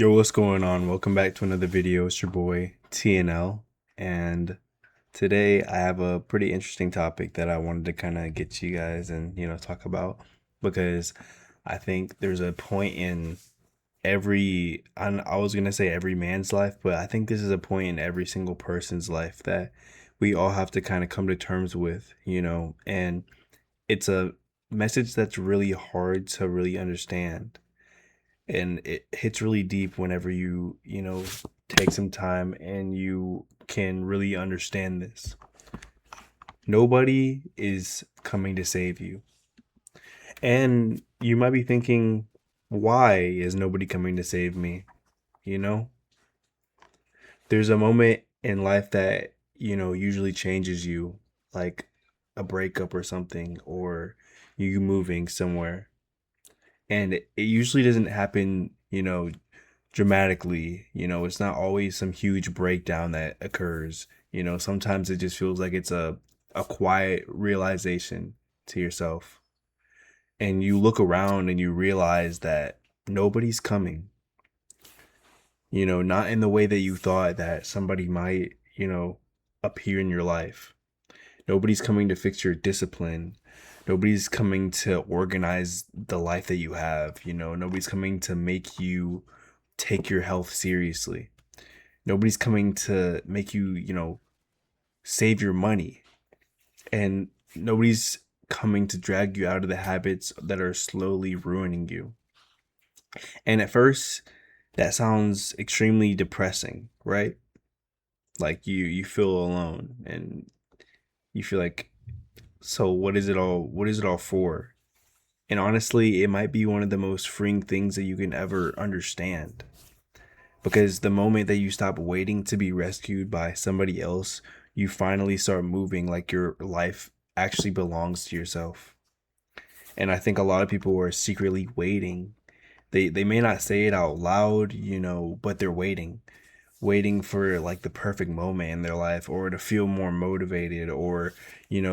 Yo, what's going on? Welcome back to another video. It's your boy TNL, and today I have a pretty interesting topic that I wanted to kind of get you guys and talk about because I think there's a point in I was gonna say every man's life, but I think this is a point in every single person's life that we all have to kind of come to terms with, and it's a message that's really hard to really understand, and it hits really deep whenever you take some time and you can really understand this. Nobody is coming to save you. And you might be thinking, why is nobody coming to save me? You know, there's a moment in life that, usually changes you, like a breakup or something, or you moving somewhere. And it usually doesn't happen, dramatically. It's not always some huge breakdown that occurs. Sometimes it just feels like it's a quiet realization to yourself. And you look around and you realize that nobody's coming. Not in the way that you thought that somebody might, appear in your life. Nobody's coming to fix your discipline. Nobody's coming to organize the life that you have. Nobody's coming to make you take your health seriously. Nobody's coming to make you, save your money. And nobody's coming to drag you out of the habits that are slowly ruining you. And at first, that sounds extremely depressing, right? Like you feel alone and you feel like, so what is it all for? And honestly, it might be one of the most freeing things that you can ever understand. Because the moment that you stop waiting to be rescued by somebody else, you finally start moving like your life actually belongs to yourself. And I think a lot of people are secretly waiting. They may not say it out loud, but they're waiting for like the perfect moment in their life, or to feel more motivated, or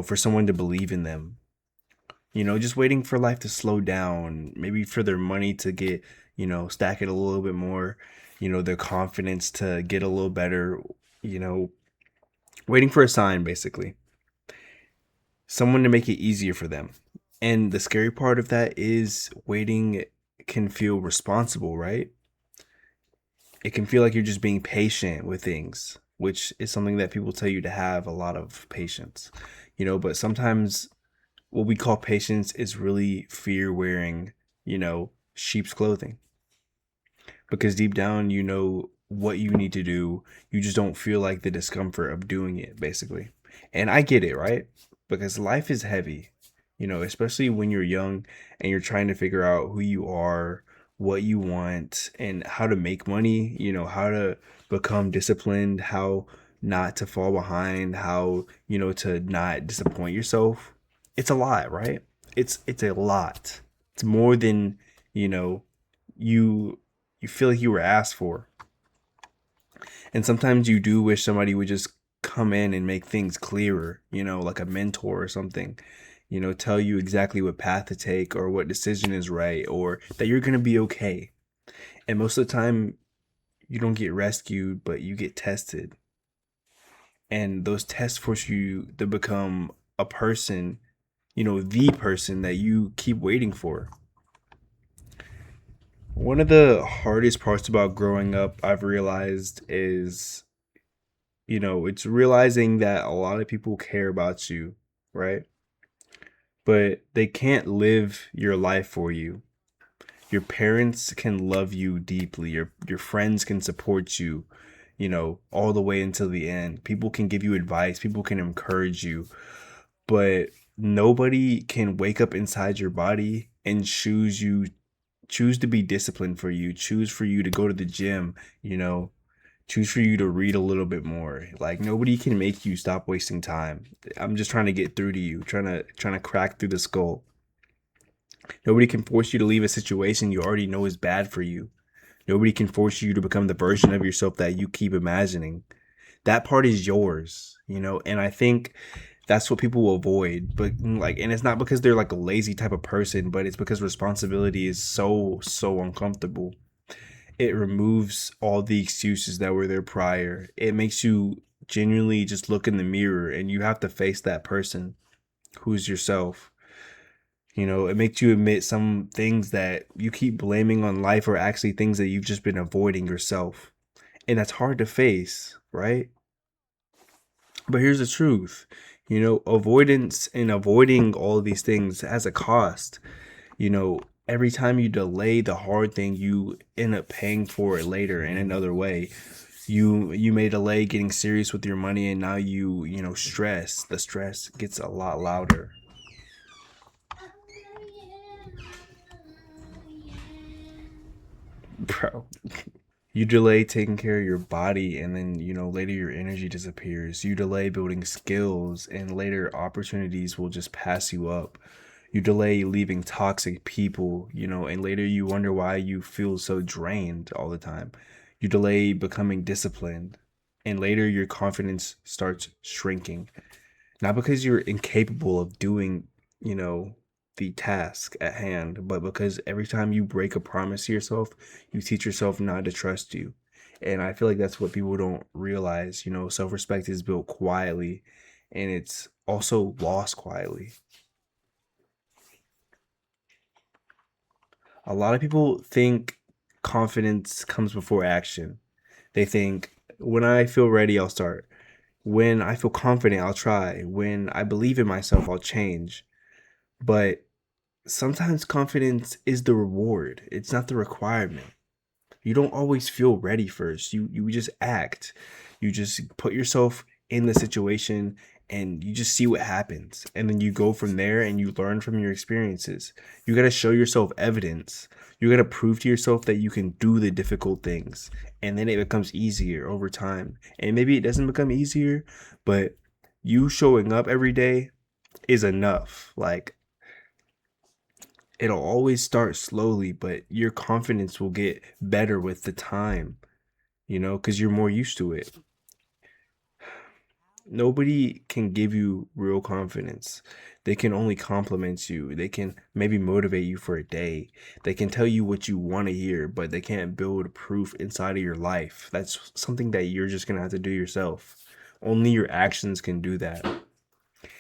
for someone to believe in them. Just waiting for life to slow down, maybe for their money to get, stack it a little bit more, their confidence to get a little better, you know, waiting for a sign, basically. Someone to make it easier for them. And the scary part of that is waiting can feel responsible, right? It can feel like you're just being patient with things, which is something that people tell you to have a lot of patience, but sometimes what we call patience is really fear wearing, sheep's clothing. Because deep down, you know what you need to do. You just don't feel like the discomfort of doing it, basically. And I get it, right? Because life is heavy, especially when you're young and you're trying to figure out who you are, what you want, and how to make money, how to become disciplined, how not to fall behind, how, to not disappoint yourself. It's a lot, right? It's a lot. It's more than, you know, you you feel like you were asked for. And sometimes you do wish somebody would just come in and make things clearer, like a mentor or something, tell you exactly what path to take or what decision is right or that you're going to be okay. And most of the time, you don't get rescued, but you get tested. And those tests force you to become a person, the person that you keep waiting for. One of the hardest parts about growing up, I've realized, is it's realizing that a lot of people care about you, right? But they can't live your life for you. Your parents can love you deeply. Your friends can support you, all the way until the end. People can give you advice, people can encourage you, but nobody can wake up inside your body and choose to be disciplined for you, choose for you to go to the gym, choose for you to read a little bit more. Like nobody can make you stop wasting time. I'm just trying to get through to you, trying to crack through the skull. Nobody can force you to leave a situation you already know is bad for you. Nobody can force you to become the version of yourself that you keep imagining. That part is yours, and I think that's what people will avoid. But like, and it's not because they're like a lazy type of person, but it's because responsibility is so uncomfortable. It removes all the excuses that were there prior. It makes you genuinely just look in the mirror and you have to face that person who's yourself. It makes you admit some things that you keep blaming on life are actually things that you've just been avoiding yourself. And that's hard to face, right? But here's the truth. Avoidance and avoiding all of these things has a cost. Every time you delay the hard thing, you end up paying for it later in another way. You may delay getting serious with your money, and now stress. The stress gets a lot louder. Bro. You delay taking care of your body, and then later your energy disappears. You delay building skills, and later opportunities will just pass you up. You delay leaving toxic people, and later you wonder why you feel so drained all the time. You delay becoming disciplined, and later your confidence starts shrinking. Not because you're incapable of doing, you know, the task at hand, but because every time you break a promise to yourself, you teach yourself not to trust you. And I feel like that's what people don't realize. Self respect is built quietly and it's also lost quietly. A lot of people think confidence comes before action. They think, when I feel ready, I'll start. When I feel confident, I'll try. When I believe in myself, I'll change. But sometimes confidence is the reward, it's not the requirement. You don't always feel ready first. You just act. You just put yourself in the situation and you just see what happens. And then you go from there and you learn from your experiences. You got to show yourself evidence. You got to prove to yourself that you can do the difficult things. And then it becomes easier over time. And maybe it doesn't become easier, but you showing up every day is enough. Like, it'll always start slowly, but your confidence will get better with the time, because you're more used to it. Nobody can give you real confidence. They can only compliment you. They can maybe motivate you for a day. They can tell you what you want to hear, but they can't build proof inside of your life. That's something that you're just going to have to do yourself. Only your actions can do that.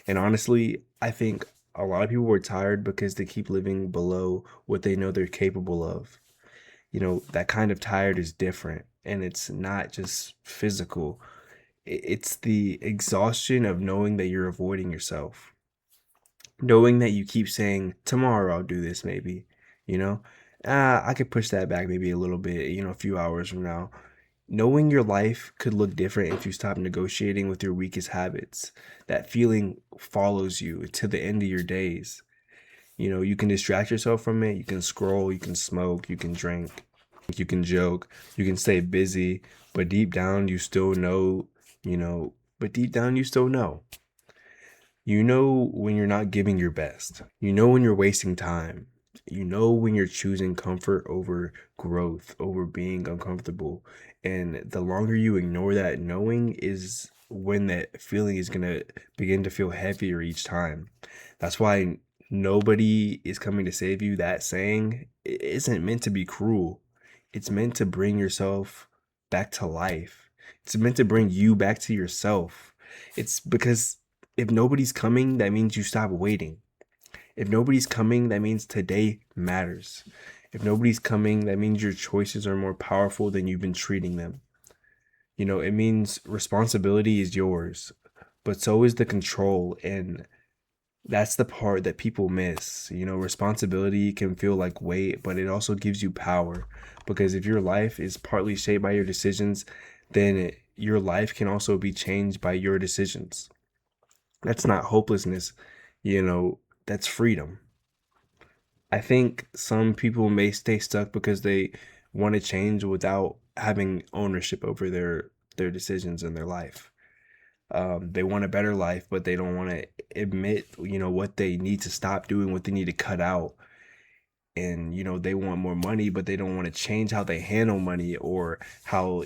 And honestly, I think a lot of people are tired because they keep living below what they know they're capable of. That kind of tired is different, and it's not just physical. It's the exhaustion of knowing that you're avoiding yourself. Knowing that you keep saying, tomorrow I'll do this, maybe, you know, I could push that back maybe a little bit, a few hours from now. Knowing your life could look different if you stop negotiating with your weakest habits. That feeling follows you to the end of your days. You can distract yourself from it. You can scroll, you can smoke, you can drink, you can joke, you can stay busy, but deep down you still know, you know, but deep down you still know. You know when you're not giving your best. You know when you're wasting time. You know when you're choosing comfort over growth, over being uncomfortable. And the longer you ignore that knowing is when that feeling is going to begin to feel heavier each time. That's why nobody is coming to save you. That saying isn't meant to be cruel. It's meant to bring yourself back to life. It's meant to bring you back to yourself. It's because if nobody's coming, that means you stop waiting. If nobody's coming, that means today matters. If nobody's coming, that means your choices are more powerful than you've been treating them. It means responsibility is yours, but so is the control. And that's the part that people miss. Responsibility can feel like weight, but it also gives you power. Because if your life is partly shaped by your decisions, then your life can also be changed by your decisions. That's not hopelessness, that's freedom. I think some people may stay stuck because they want to change without having ownership over their decisions in their life. They want a better life, but they don't want to admit, what they need to stop doing, what they need to cut out. And, they want more money, but they don't want to change how they handle money, or how,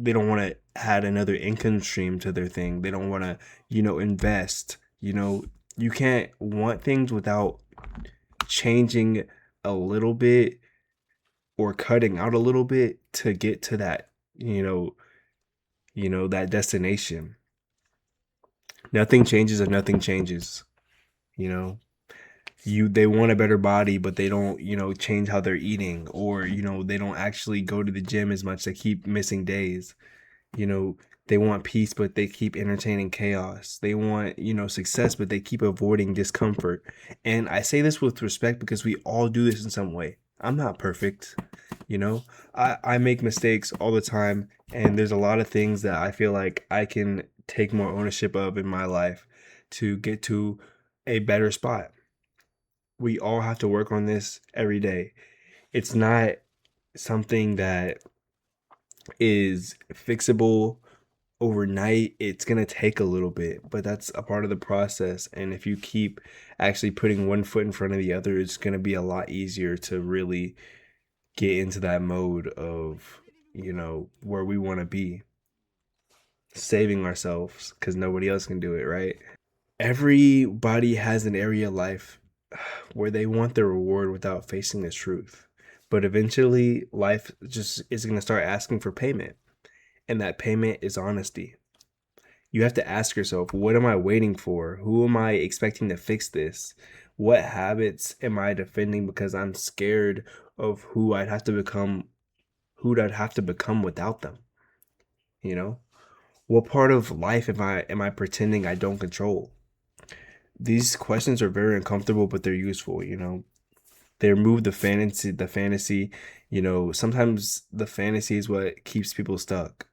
they don't want to add another income stream to their thing. They don't want to, invest. You can't want things without changing a little bit or cutting out a little bit to get to that, that destination. Nothing changes if nothing changes, you know. They want a better body, but they don't, change how they're eating, or, they don't actually go to the gym as much. They keep missing days. You know, they want peace, but they keep entertaining chaos. They want, success, but they keep avoiding discomfort. And I say this with respect because we all do this in some way. I'm not perfect, you know. I make mistakes all the time, and there's a lot of things that I feel like I can take more ownership of in my life to get to a better spot. We all have to work on this every day. It's not something that is fixable overnight. It's going to take a little bit, but that's a part of the process. And if you keep actually putting one foot in front of the other, it's going to be a lot easier to really get into that mode of, where we want to be, saving ourselves because nobody else can do it, right? Everybody has an area of life where they want the reward without facing the truth. But eventually, life just is going to start asking for payment. And that payment is honesty. You have to ask yourself, what am I waiting for? Who am I expecting to fix this? What habits am I defending because I'm scared of who I'd have to become without them? You know? What part of life am I pretending I don't control? These questions are very uncomfortable, but they're useful, They remove the fantasy, sometimes the fantasy is what keeps people stuck.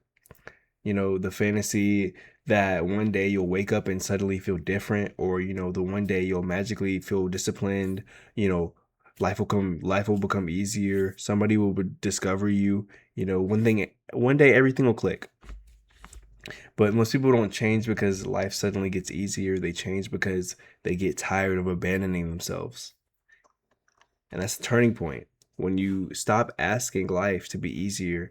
The fantasy that one day you'll wake up and suddenly feel different, or, the one day you'll magically feel disciplined, you know, life will become easier. Somebody will discover you, one day everything will click. But most people don't change because life suddenly gets easier. They change because they get tired of abandoning themselves. And that's the turning point. When you stop asking life to be easier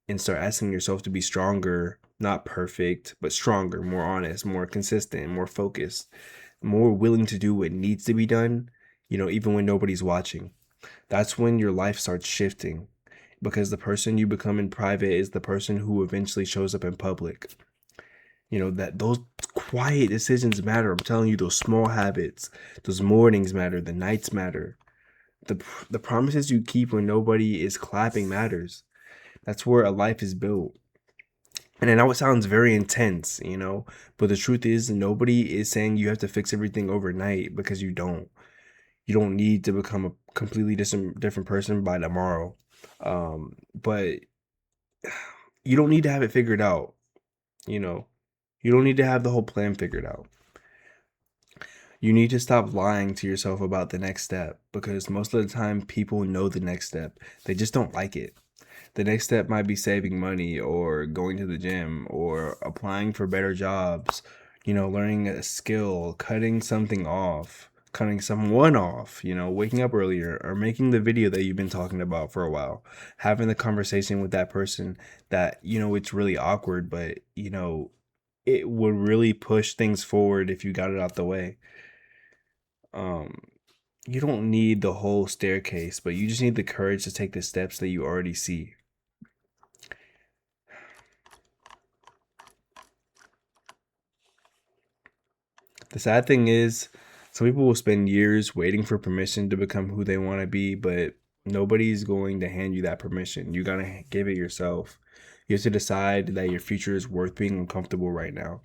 and start asking yourself to be stronger, not perfect, but stronger, more honest, more consistent, more focused, more willing to do what needs to be done, even when nobody's watching. That's when your life starts shifting, because the person you become in private is the person who eventually shows up in public. That those quiet decisions matter. I'm telling you, those small habits, those mornings matter, the nights matter. The promises you keep when nobody is clapping matters. That's where a life is built. And I know it sounds very intense, but the truth is, nobody is saying you have to fix everything overnight, because you don't. You don't need to become a completely different person by tomorrow. But you don't need to have it figured out, you know. You don't need to have the whole plan figured out. You need to stop lying to yourself about the next step, because most of the time people know the next step. They just don't like it. The next step might be saving money, or going to the gym, or applying for better jobs, learning a skill, cutting someone off, waking up earlier, or making the video that you've been talking about for a while, having the conversation with that person that, it's really awkward, but, it would really push things forward if you got it out the way. Um, you don't need the whole staircase, but you just need the courage to take the steps that you already see. The sad thing is, some people will spend years waiting for permission to become who they want to be, but nobody's going to hand you that permission. You gotta give it yourself. You have to decide that your future is worth being uncomfortable right now.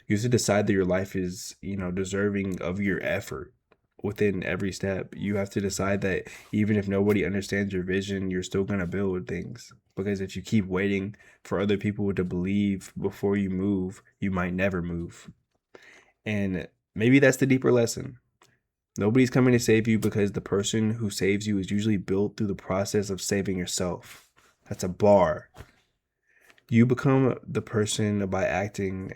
You have to decide that your life is, deserving of your effort within every step. You have to decide that even if nobody understands your vision, you're still gonna build things. Because if you keep waiting for other people to believe before you move, you might never move. And maybe that's the deeper lesson. Nobody's coming to save you, because the person who saves you is usually built through the process of saving yourself. That's a bar. You become the person by acting.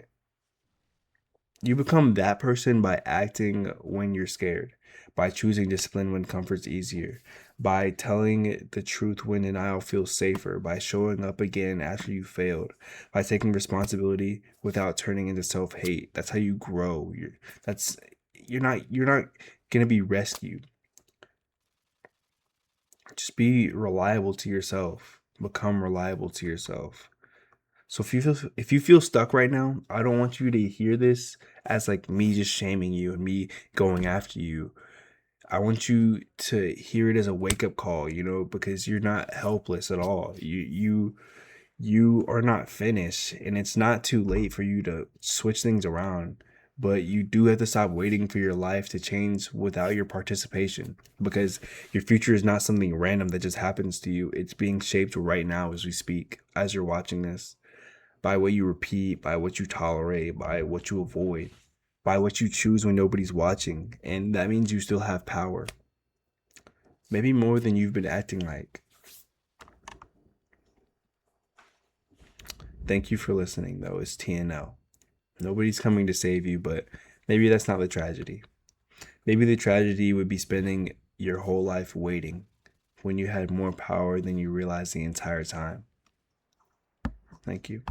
You become that person by acting when you're scared, by choosing discipline when comfort's easier, by telling the truth when denial feels safer, by showing up again after you failed, by taking responsibility without turning into self-hate. That's how you grow. You're not gonna be rescued. Just be reliable to yourself. Become reliable to yourself. So if you feel stuck right now, I don't want you to hear this as like me just shaming you and me going after you. I want you to hear it as a wake up call, because you're not helpless at all. You are not finished, and it's not too late for you to switch things around. But you do have to stop waiting for your life to change without your participation, because your future is not something random that just happens to you. It's being shaped right now as we speak, as you're watching this, by what you repeat, by what you tolerate, by what you avoid, by what you choose when nobody's watching. And that means you still have power. Maybe more than you've been acting like. Thank you for listening, though. It's TNL. Nobody's coming to save you, but maybe that's not the tragedy. Maybe the tragedy would be spending your whole life waiting when you had more power than you realized the entire time. Thank you.